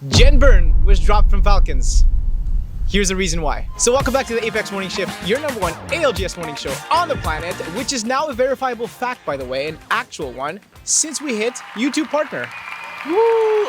Genburten was dropped from Falcons. Here's the reason why. So welcome back to the Apex Morning Shift, your #1 ALGS morning show on the planet, which is now a verifiable fact, by the way, an actual one, since we hit YouTube partner. Woo!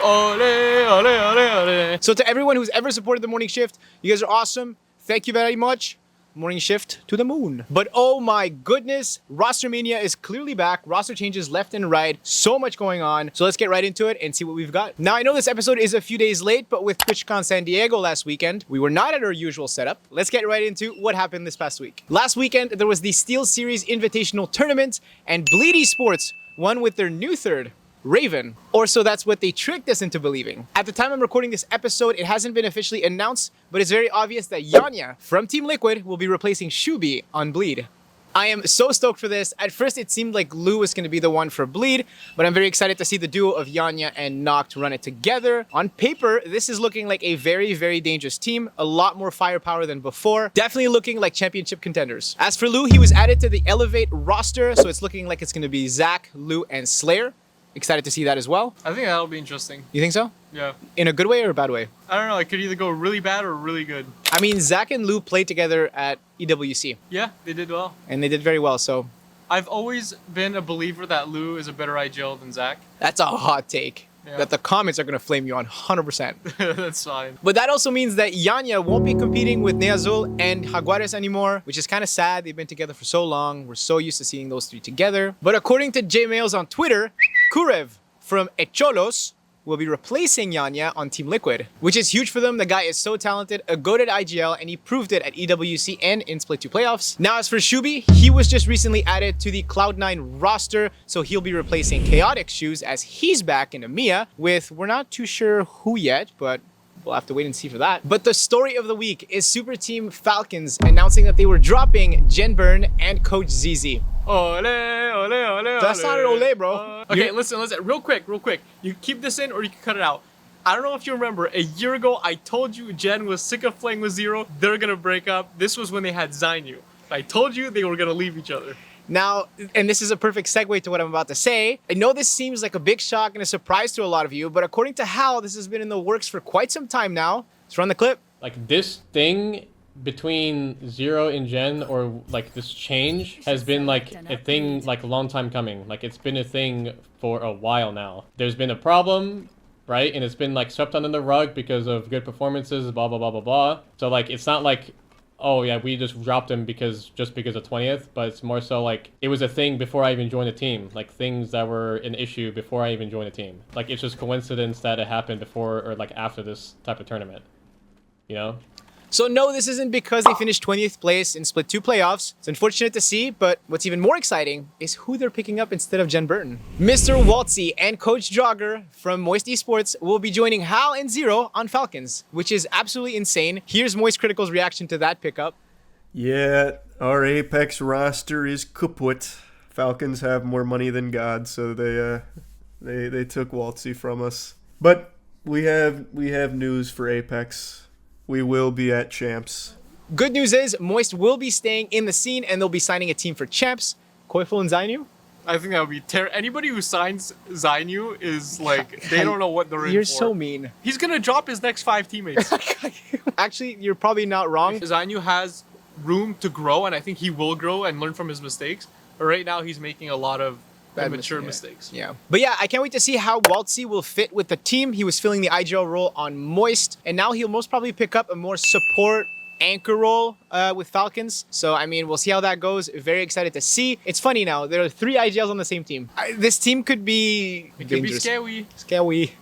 Ole, ole, ole, ole. So to everyone who's ever supported the morning shift, you guys are awesome. Thank you very much. Morning shift to the moon. But oh my goodness, roster mania is clearly back. Roster changes left and right. So much going on. So let's get right into it and see what we've got. Now I know this episode is a few days late, but with TwitchCon San Diego last weekend, we were not at our usual setup. Let's get right into what happened this past week. Last weekend, there was the SteelSeries Invitational Tournament, and Bleed Esports won with their new third, Raven. Or so that's what they tricked us into believing. At the time I'm recording this episode, it hasn't been officially announced, but it's very obvious that Yanya from Team Liquid will be replacing Shooby on Bleed. I am so stoked for this. At first it seemed like Lou was going to be the one for Bleed, but I'm very excited to see the duo of Yanya and Noct run it together. On paper, this is looking like a very, very dangerous team. A lot more firepower than before. Definitely looking like championship contenders. As for Lou, he was added to the Elevate roster, so it's looking like it's going to be Zach, Lou, and Slayer. Excited to see that as well. I think that'll be interesting. You think so? Yeah. In a good way or a bad way? I don't know. It could either go really bad or really good. I mean, Zach and Lou played together at EWC. Yeah, they did well. And they did very well, so... I've always been a believer that Lou is a better Gild than Zach. That's a hot take. Yeah. That the comments are going to flame you on 100%. That's fine. But that also means that Yanya won't be competing with Neazul and Jaguares anymore, which is kind of sad. They've been together for so long. We're so used to seeing those three together. But according to J-Mails on Twitter, Kurev from Echolos will be replacing Yanya on Team Liquid, which is huge for them. The guy is so talented, a goated IGL, and he proved it at EWC and in Split 2 playoffs. Now, as for Shooby, he was just recently added to the Cloud9 roster, so he'll be replacing Chaotic Shoes as he's back in EMEA with, we're not too sure who yet, but we'll have to wait and see for that. But the story of the week is Super Team Falcons announcing that they were dropping Genburten and Coach ZZ. Ole, ole, ole, That's not an ole, bro. Okay, listen, real quick. You keep this in or you can cut it out. I don't know if you remember, a year ago, I told you Gen was sick of playing with Zero. They're gonna break up. This was when they had Zainu. I told you they were gonna leave each other. Now, and this is a perfect segue to what I'm about to say. I know this seems like a big shock and a surprise to a lot of you, but according to Hal, this has been in the works for quite some time now. Let's run the clip. Like this thing between Zero and Gen, or like this change, has been like a thing like a long time coming. Like it's been a thing for a while now. There's been a problem, right? And it's been like swept under the rug because of good performances, blah, blah, blah, blah, blah. So like, it's not like, oh yeah, we just dropped him just because of 20th, but it's more so like it was a thing before I even joined the team, like things that were an issue before I even joined the team. Like it's just coincidence that it happened before or like after this type of tournament, you know? So no, this isn't because they finished 20th place in Split 2 playoffs. It's unfortunate to see, but what's even more exciting is who they're picking up instead of Genburten. Mr. Wxltzy and Coach Jogger from Moist Esports will be joining Hal and Zero on Falcons, which is absolutely insane. Here's Moist Critical's reaction to that pickup. Yeah, our Apex roster is kaput. Falcons have more money than God, so they took Wxltzy from us. But we have news for Apex. We will be at Champs. Good news is Moist will be staying in the scene and they'll be signing a team for Champs. Koiful and Zainu? I think that would be terrible. Anybody who signs Zainu is like, they don't know what they're in for. You're so mean. He's gonna drop his next 5 teammates. Actually, you're probably not wrong. Zainu has room to grow, and I think he will grow and learn from his mistakes. But right now, he's making a lot of immature mistakes. Yeah. But yeah, I can't wait to see how Wxltzy will fit with the team. He was filling the IGL role on Moist, and now he'll most probably pick up a more support anchor role with Falcons. So, I mean, we'll see how that goes. Very excited to see. It's funny now. There are 3 IGLs on the same team. This team could be It dangerous. could be scary. Scary.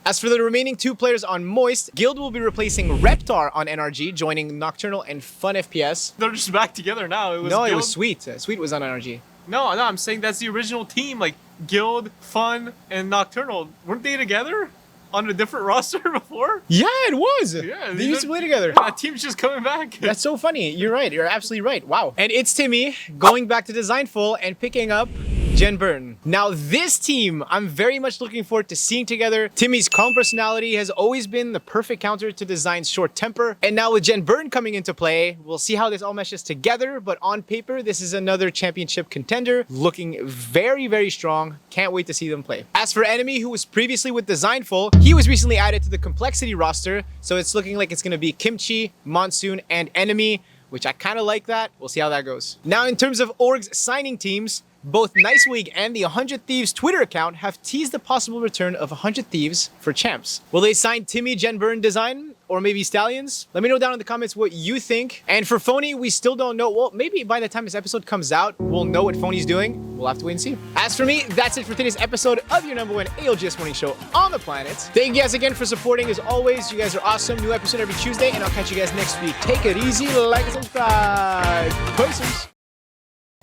As for the remaining 2 players on Moist, Gild will be replacing Reptar on NRG, joining Nocturnal and Fun FPS. They're just back together now. It was No, Gild. it was Sweet. Sweet was on NRG. No, I'm saying that's the original team. Like, Gild, Fun, and Nocturnal. Weren't they together on a different roster before? Yeah, it was. Yeah, They used to play together. That team's just coming back. That's so funny. You're right. You're absolutely right. Wow. And it's Timmy going back to Dezignful and picking up Genburten. Now this team, I'm very much looking forward to seeing together. Timmy's calm personality has always been the perfect counter to Design's short temper. And now with Genburten coming into play, we'll see how this all meshes together. But on paper, this is another championship contender looking very, very strong. Can't wait to see them play. As for Enemy, who was previously with Dezignful, he was recently added to the Complexity roster. So it's looking like it's going to be Kimchi, Monsoon, and Enemy, which I kind of like that. We'll see how that goes. Now, in terms of orgs signing teams, both Nicewig and the 100 Thieves Twitter account have teased the possible return of 100 Thieves for champs. Will they sign Timmy, Genburten, Design, or maybe Stallions? Let me know down in the comments what you think. And for Phony, we still don't know. Well, maybe by the time this episode comes out, we'll know what Phony's doing. We'll have to wait and see. As for me, that's it for today's episode of your #1 ALGS morning show on the planet. Thank you guys again for supporting. As always, you guys are awesome. New episode every Tuesday, and I'll catch you guys next week. Take it easy, like and subscribe. Peace.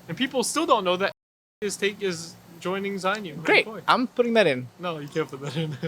And people still don't know that his take is joining Zainu. Great. I'm putting that in. No, you can't put that in.